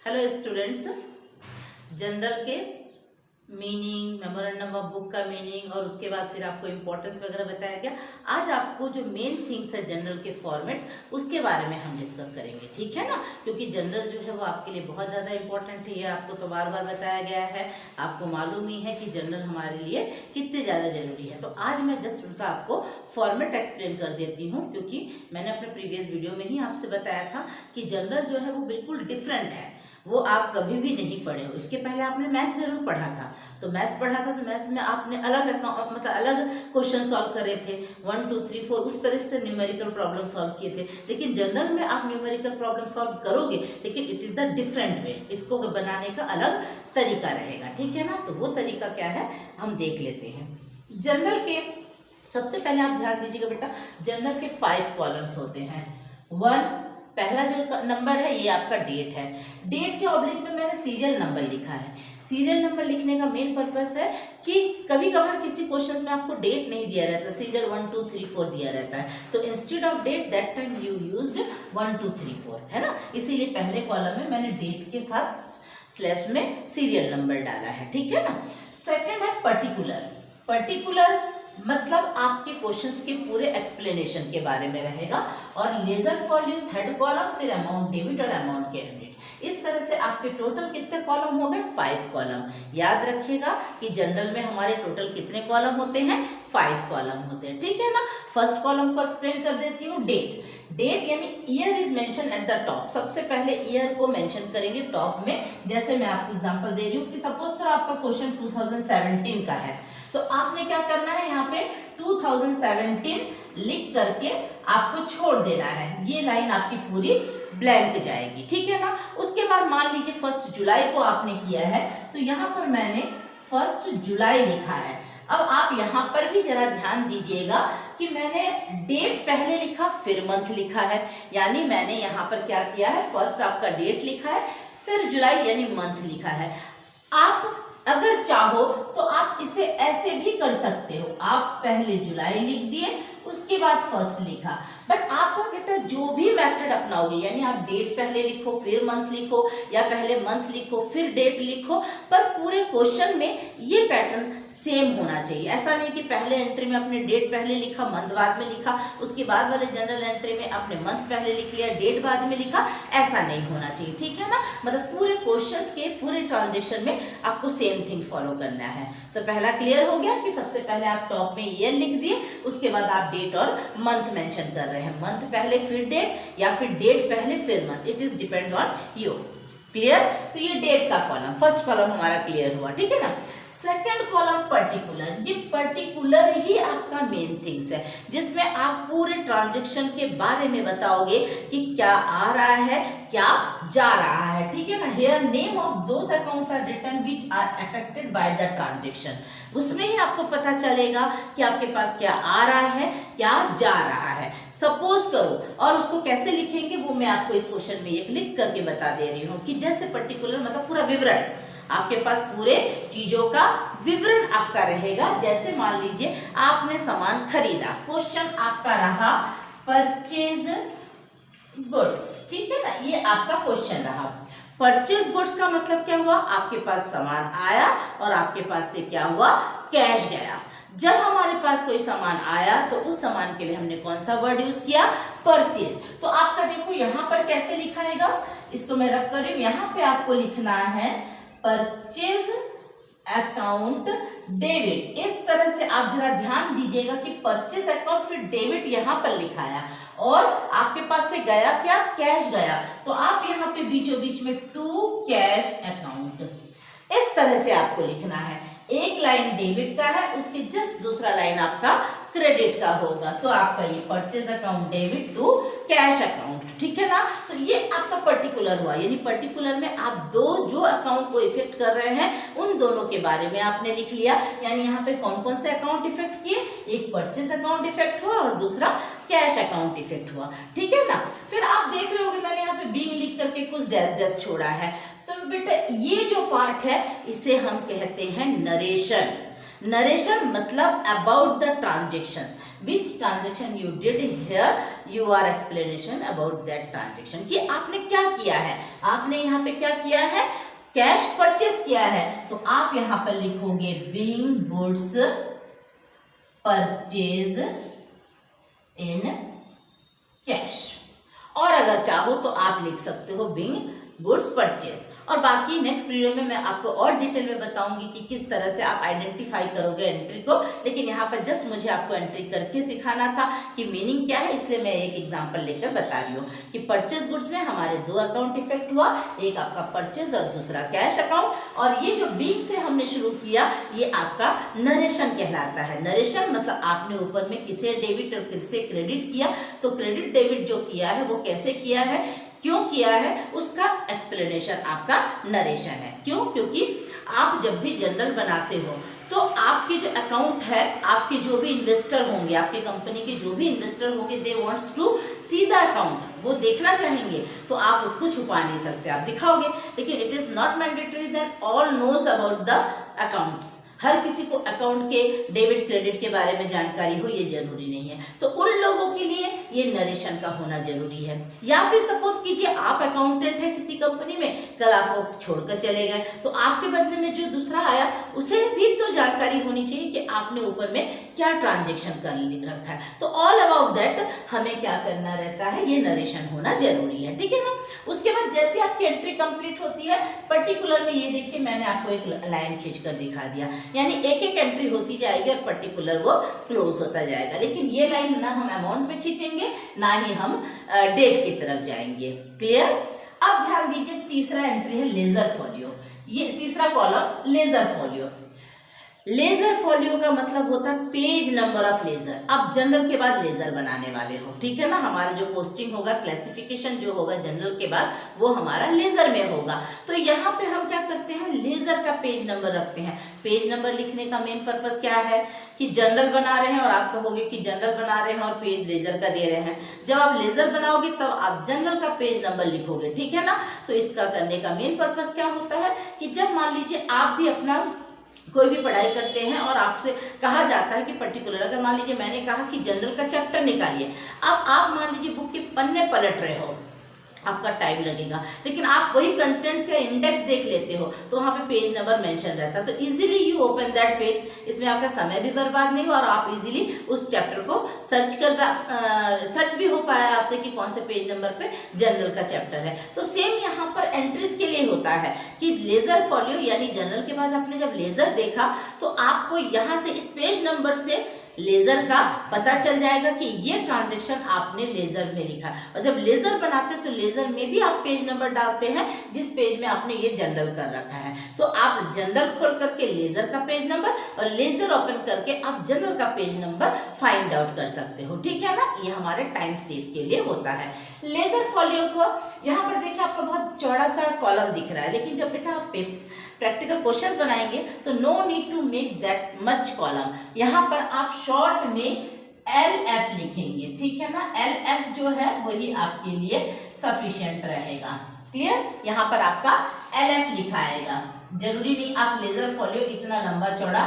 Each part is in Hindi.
हेलो स्टूडेंट्स, जनरल के मीनिंग, मेमोरेंडम ऑफ बुक का मीनिंग और उसके बाद फिर आपको इम्पोर्टेंस वगैरह बताया गया। आज आपको जो मेन थिंग्स है जनरल के फॉर्मेट, उसके बारे में हम डिस्कस करेंगे, ठीक है ना। क्योंकि जनरल जो है वो आपके लिए बहुत ज़्यादा इंपॉर्टेंट है, ये आपको तो बार बार बताया गया है, आपको मालूम ही है कि जनरल हमारे लिए कितने ज़्यादा ज़रूरी है। तो आज मैं जस्ट उनका आपको फॉर्मेट एक्सप्लेन कर देती हूँ, क्योंकि मैंने अपने प्रीवियस वीडियो में ही आपसे बताया था कि जनरल जो है वो बिल्कुल डिफरेंट है, वो आप कभी भी नहीं पढ़े हो। इसके पहले आपने मैथ्स जरूर पढ़ा था, तो मैथ्स पढ़ा था तो मैथ्स में आपने अलग क्वेश्चन सॉल्व करे थे, 1 2 3 4 उस तरह से न्यूमेरिकल प्रॉब्लम सॉल्व किए थे। लेकिन जनरल में आप न्यूमेरिकल प्रॉब्लम सॉल्व करोगे, लेकिन it is the different way, इसको बनाने का अलग तरीका रहेगा, ठीक है ना। तो वो तरीका क्या है हम देख लेते हैं। जनरल के सबसे पहले आप ध्यान दीजिएगा बेटा, जनरल के 5 कॉलम्स होते हैं। 1, पहला जो नंबर है ये आपका डेट है। डेट के ऑब्लिक में मैंने सीरियल नंबर लिखा है। सीरियल नंबर लिखने का मेन पर्पस है कि कभी कभार किसी क्वेश्चंस में आपको डेट नहीं दिया रहता, सीरियल 1 2 3 4 दिया रहता है, तो instead of that that time you used 1 2 3 4, है ना। इसीलिए पहले कॉलम में मैंने डेट के साथ स्लैश में सीरियल नंबर डाला है, ठीक है ना। सेकेंड है पर्टिकुलर। पर्टिकुलर मतलब आपके क्वेश्चंस के पूरे एक्सप्लेनेशन के बारे में रहेगा। और ledger for you third column, फिर अमाउंट डेबिट और अमाउंट क्रेडिट। इस तरह से आपके टोटल कितने कॉलम हो गए? 5 कॉलम। याद रखिएगा कि जनरल में हमारे टोटल कितने कॉलम होते हैं? 5 कॉलम होते हैं, ठीक है ना। फर्स्ट कॉलम को एक्सप्लेन कर देती हूँ। डेट। डेट यानी year is mention at the top. सबसे पहले ईयर को मेंशन करेंगे टॉप में। जैसे मैं आपको एग्जांपल दे रही हूँ कि सपोज करो आपका क्वेश्चन 2017 का है, तो आपने क्या करना है, यहाँ पे 2017 लिख करके आपको छोड़ देना है। ये लाइन आपकी पूरी ब्लैंक जाएगी, ठीक है ना। उसके बाद मान लीजिए 1 जुलाई को आपने किया है, तो यहाँ पर मैंने 1 जुलाई लिखा है। अब आप यहाँ पर भी जरा ध्यान दीजिएगा कि मैंने डेट पहले लिखा फिर मंथ लिखा है, यानी मैंने यहाँ पर क्या किया है, फर्स्ट आपका डेट लिखा है, फिर जुलाई यानी मंथ लिखा है। आप अगर चाहो तो आप इसे ऐसे भी कर सकते हो, आप पहले जुलाई लिख दिए उसके बाद फर्स्ट लिखा। बट आप बेटा जो भी मेथड अपनाओगे, यानी आप डेट पहले लिखो फिर मंथ लिखो, या पहले मंथ लिखो फिर डेट लिखो, पर पूरे क्वेश्चन में ये पैटर्न सेम होना चाहिए। ऐसा नहीं कि पहले एंट्री में आपने डेट पहले लिखा मंथ बाद में लिखा, उसके बाद वाले जनरल एंट्री में आपने मंथ पहले लिख लिया डेट बाद में लिखा, ऐसा नहीं होना चाहिए, ठीक है ना। मतलब पूरे क्वेश्चंस के पूरे ट्रांजेक्शन में आपको सेम थिंग फॉलो करना है। तो पहला क्लियर हो गया कि सबसे पहले आप टॉप में ईयर लिख दिए, उसके बाद आप डेट और मंथ मेंशन कर रहे हैं, मंथ पहले फिर डेट या फिर डेट पहले फिर month, it is depend on you. Clear. तो ये डेट का कॉलम, फर्स्ट कॉलम हमारा क्लियर हुआ, ठीक है ना। Second column particular. ये पर्टिकुलर ही आपका मेन थिंग्स है, जिसमें आप पूरे ट्रांजेक्शन के बारे में बताओगे कि क्या आ रहा है क्या जा रहा है, ठीक है ना। Here name of those accounts are written which are affected by the transaction. उसमें ही आपको पता चलेगा कि आपके पास क्या आ रहा है क्या जा रहा है। सपोज करो, और उसको कैसे लिखेंगे वो मैं आपको इस क्वेश्चन में एक लिख करके बता दे रही हूँ कि जैसे पर्टिकुलर मतलब पूरा विवरण, आपके पास पूरे चीजों का विवरण आपका रहेगा। जैसे मान लीजिए आपने सामान खरीदा, क्वेश्चन आपका रहा परचेज गुड्स, ठीक है ना, ये आपका क्वेश्चन रहा। परचेज गुड्स का मतलब क्या हुआ, आपके पास सामान आया और आपके पास से क्या हुआ, कैश गया। जब हमारे पास कोई सामान आया तो उस सामान के लिए हमने कौन सा वर्ड यूज किया, परचेज। तो आपका देखो यहाँ पर कैसे लिखाएगा, इसको मैं रख कर रही हूँ, यहाँ पे आपको लिखना है परचेज अकाउंट डेबिट। इस तरह से आप जरा ध्यान दीजिएगा कि परचेज अकाउंट फिर डेबिट यहाँ पर लिखाया, और आपके पास से गया क्या, कैश गया, तो आप यहाँ पे बीचों बीच में टू कैश अकाउंट, इस तरह से आपको लिखना है। एक लाइन डेबिट का है, उसके जस्ट दूसरा लाइन आपका क्रेडिट का होगा, तो आपका ये purchase account debit to cash account, ठीक है ना। तो ये आपका पर्टिकुलर हुआ, यानी पर्टिकुलर में आप दो जो अकाउंट को इफेक्ट कर रहे हैं उन दोनों के बारे में आपने लिख लिया। यानी यहाँ पे कौन कौन से अकाउंट इफेक्ट किए, एक परचेज अकाउंट इफेक्ट हुआ और दूसरा कैश अकाउंट इफेक्ट हुआ, ठीक है ना। फिर आप देख रहे होगे मैंने यहाँ पे बीइंग लिख करके कुछ डैश डैश छोड़ा है, तो बेटा ये जो पार्ट है इसे हम कहते हैं नरेशन। नरेशन मतलब about the transactions. Which transaction you did here, you are explanation about that transaction, कि आपने क्या किया है, आपने यहाँ पे क्या किया है, कैश परचेस किया है, तो आप यहाँ पर लिखोगे being goods purchase in cash, और अगर चाहो तो आप लिख सकते हो बीइंग गुड्स परचेस। और बाकी नेक्स्ट वीडियो में मैं आपको और डिटेल में बताऊंगी कि किस तरह से आप आइडेंटिफाई करोगे एंट्री को, लेकिन यहाँ पर जस्ट मुझे आपको एंट्री करके सिखाना था कि मीनिंग क्या है, इसलिए मैं एक एग्जांपल लेकर बता रही हूँ कि परचेज गुड्स में हमारे दो अकाउंट इफेक्ट हुआ, एक आपका परचेज और दूसरा कैश अकाउंट। और ये जो बीइंग से हमने शुरू किया ये आपका नरेशन कहलाता है। नरेशन मतलब आपने ऊपर में किसे डेबिट और किसे क्रेडिट किया, तो क्रेडिट डेबिट जो किया है वो कैसे किया है, क्यों किया है, उसका एक्सप्लेनेशन आपका नरेशन है। क्यों? क्योंकि आप जब भी जनरल बनाते हो तो आपके जो अकाउंट है, आपके जो भी इन्वेस्टर होंगे, आपके कंपनी के जो भी इन्वेस्टर होंगे, they wants to see the account, वो देखना चाहेंगे, तो आप उसको छुपा नहीं सकते, आप दिखाओगे। लेकिन it is not mandatory that all knows about the accounts, हर किसी को अकाउंट के डेबिट क्रेडिट के बारे में जानकारी हो ये जरूरी नहीं है, तो उन लोगों के लिए ये नरेशन का होना जरूरी है। या फिर सपोज कीजिए आप अकाउंटेंट है किसी कंपनी में, कल आपको छोड़कर चले गए, तो आपके बदले में जो दूसरा आया उसे भी तो जानकारी होनी चाहिए कि आपने ऊपर में क्या ट्रांजेक्शन कर रखा है। तो ऑल अबाउट दैट हमें क्या करना रहता है, ये नरेशन होना जरूरी है, ठीक है ना। उसके बाद जैसे आपकी एंट्री कंप्लीट होती है, पर्टिकुलर में ये देखिए मैंने आपको एक लाइन खींचकर दिखा दिया, यानी एक एक एंट्री होती जाएगी और पर्टिकुलर वो क्लोज होता जाएगा। लेकिन ये लाइन ना हम अमाउंट में खींचेंगे ना ही हम डेट की तरफ जाएंगे। क्लियर? अब ध्यान दीजिए तीसरा एंट्री है लेजर फोलियो, ये तीसरा column ledger folio. Ledger folio का मतलब होता है पेज नंबर ऑफ लेजर। अब जनरल के बाद लेजर बनाने वाले हो, ठीक है ना, हमारा जो पोस्टिंग होगा, क्लासिफिकेशन जो होगा जनरल के बाद वो हमारा लेजर में होगा। तो यहाँ पे हम क्या करते हैं, लेजर का पेज नंबर रखते हैं। पेज नंबर लिखने का मेन पर्पस क्या है कि जनरल बना रहे हैं और आप कहोगे कि जनरल बना रहे हैं और पेज लेजर का दे रहे हैं। जब आप लेजर बनाओगे तब आप जनरल का पेज नंबर लिखोगे, ठीक है ना। तो इसका करने का मेन पर्पस क्या होता है कि जब मान लीजिए आप भी अपना कोई भी पढ़ाई करते हैं और आपसे कहा जाता है कि पर्टिकुलर, अगर मान लीजिए मैंने कहा कि जनरल का चैप्टर निकालिए, अब आप मान लीजिए बुक के पन्ने पलट रहे हो, आपका टाइम लगेगा, लेकिन आप वही कंटेंट्स या इंडेक्स देख लेते हो तो वहाँ पे पेज नंबर मेंशन रहता है, तो easily you open that page. इसमें आपका समय भी बर्बाद नहीं हुआ और आप इजीली उस चैप्टर को सर्च भी हो पाया आपसे कि कौन से पेज नंबर पे जनरल का चैप्टर है। तो सेम यहाँ पर एंट्रीज के लिए होता है कि लेजर फॉलियो, यानी जनरल के बाद आपने जब लेजर देखा तो आपको यहाँ से इस पेज नंबर से लेजर का पता चल जाएगा कि ये ट्रांजैक्शन आपने लेजर में लिखा। और जब लेजर बनाते हैं तो लेजर में भी आप पेज नंबर डालते हैं जिस पेज में आपने ये जनरल कर रखा है। तो आप जनरल खोल करके लेजर का पेज नंबर और लेजर ओपन करके आप जनरल का पेज नंबर फाइंड आउट कर सकते हो, ठीक है ना। ये हमारे टाइम सेव के लिए होता है। लेजर फॉलियो को यहाँ पर देखिए आपको बहुत चौड़ा सा कॉलम दिख रहा है, लेकिन जब बेटा आप प्रैक्टिकल क्वेश्चंस बनाएंगे तो no need to make that much column. यहाँ पर आप शॉर्ट में LF लिखेंगे, ठीक है ना। LF जो है वही आपके लिए सफिशिएंट रहेगा। क्लियर? यहाँ पर आपका LF लिखा आएगा, जरूरी नहीं आप लेजर फॉलियो इतना लंबा चौड़ा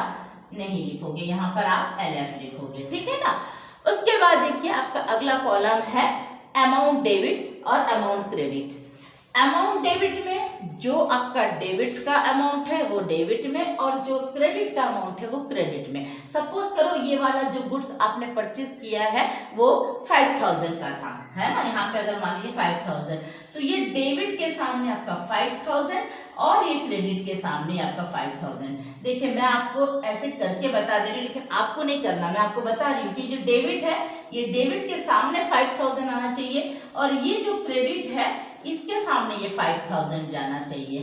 नहीं लिखोगे, यहाँ पर आप LF लिखोगे, ठीक है ना। उसके बाद देखिए आपका अगला कॉलम है अमाउंट डेबिट और अमाउंट क्रेडिट। अमाउंट डेबिट में जो आपका डेबिट का अमाउंट है वो डेबिट में और जो क्रेडिट का अमाउंट है वो क्रेडिट में। सपोज करो ये वाला जो गुड्स आपने परचेज किया है वो 5000 का था, है ना। यहाँ पे अगर मान लीजिए 5000, तो ये डेबिट के सामने आपका 5000 और ये क्रेडिट के सामने आपका 5000। देखिए मैं आपको ऐसे करके बता दे रही हूँ, लेकिन आपको नहीं करना, मैं आपको बता रही हूँ कि जो डेबिट है ये डेबिट के सामने 5000 आना चाहिए और ये जो क्रेडिट है इसके सामने ये 5000 जाना चाहिए।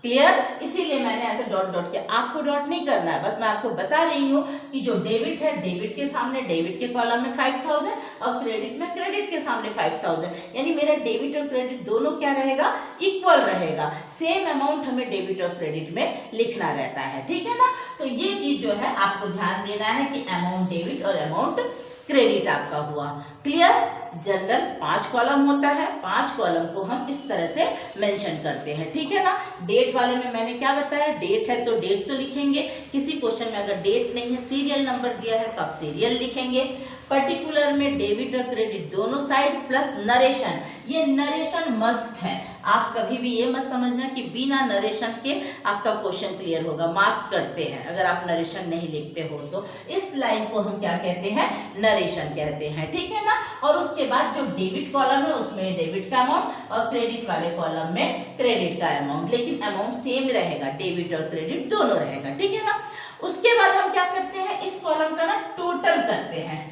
क्लियर? इसीलिए मैंने ऐसे डॉट डॉट के, आपको डॉट नहीं करना है, बस मैं आपको बता रही हूँ कि जो डेबिट है डेबिट के सामने डेबिट के कॉलम में 5000 और क्रेडिट में क्रेडिट के सामने 5000, यानी मेरा डेबिट और क्रेडिट दोनों क्या रहेगा, इक्वल रहेगा। सेम अमाउंट हमें डेबिट और क्रेडिट में लिखना रहता है, ठीक है ना। तो ये चीज जो है आपको ध्यान देना है कि अमाउंट डेबिट और अमाउंट क्रेडिट आपका हुआ। क्लियर? जनरल 5 कॉलम होता है, 5 कॉलम को हम इस तरह से मेंशन करते हैं, ठीक है ना। डेट वाले में मैंने क्या बताया, डेट है तो डेट तो लिखेंगे, किसी क्वेश्चन में अगर डेट नहीं है सीरियल नंबर दिया है तो आप सीरियल लिखेंगे। पर्टिकुलर में डेबिट और क्रेडिट दोनों साइड प्लस नरेशन, ये नरेशन मस्ट है। आप कभी भी ये मत समझना कि बिना नरेशन के आपका क्वेश्चन क्लियर होगा, मार्क्स कटते हैं अगर आप नरेशन नहीं लिखते हो तो। इस लाइन को हम क्या कहते हैं, नरेशन कहते हैं, ठीक है ना। और उसके बाद जो डेबिट कॉलम है उसमें डेबिट का अमाउंट और क्रेडिट वाले कॉलम में क्रेडिट का अमाउंट, लेकिन अमाउंट सेम रहेगा, डेबिट और क्रेडिट दोनों रहेगा, ठीक है ना। उसके बाद हम क्या करते हैं, इस कॉलम का ना टोटल करते हैं।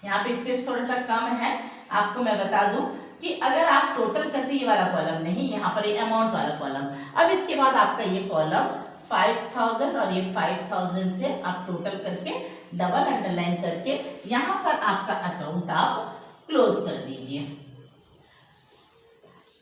यहाँ पे स्पेस थोड़ा सा कम है, आपको मैं बता दूं कि अगर आप टोटल करते, ये वाला कॉलम नहीं, यहाँ पर ये अमाउंट वाला कॉलम। अब इसके बाद आपका ये कॉलम 5000 और ये 5000 से आप टोटल करके डबल अंडरलाइन करके यहाँ पर आपका अकाउंट आप क्लोज कर दीजिए,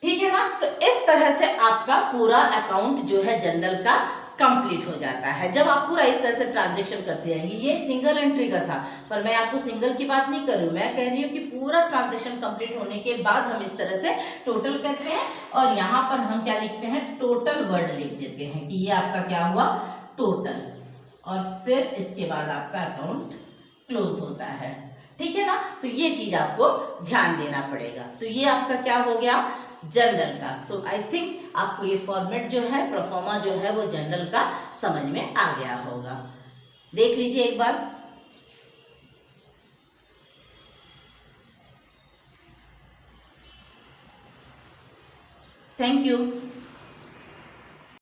ठीक है ना। तो इस तरह से आपका पूरा अकाउंट जो है जनरल का कंप्लीट हो जाता है। जब आप पूरा इस तरह से ट्रांजैक्शन करते जाएंगे, ये सिंगल एंट्री का था, पर मैं आपको सिंगल की बात नहीं कर रही हूँ, मैं कह रही हूँ कि पूरा ट्रांजैक्शन कंप्लीट होने के बाद हम इस तरह से टोटल करते हैं और यहाँ पर हम क्या लिखते हैं, टोटल वर्ड लिख देते हैं कि ये आपका क्या हुआ, टोटल, और फिर इसके बाद आपका अकाउंट क्लोज होता है, ठीक है ना। तो ये चीज आपको ध्यान देना पड़ेगा। तो ये आपका क्या हो गया, जनरल का। तो आई थिंक आपको ये फॉर्मेट जो है, प्रोफॉर्मा जो है वो जनरल का समझ में आ गया होगा। देख लीजिए एक बार। Thank you.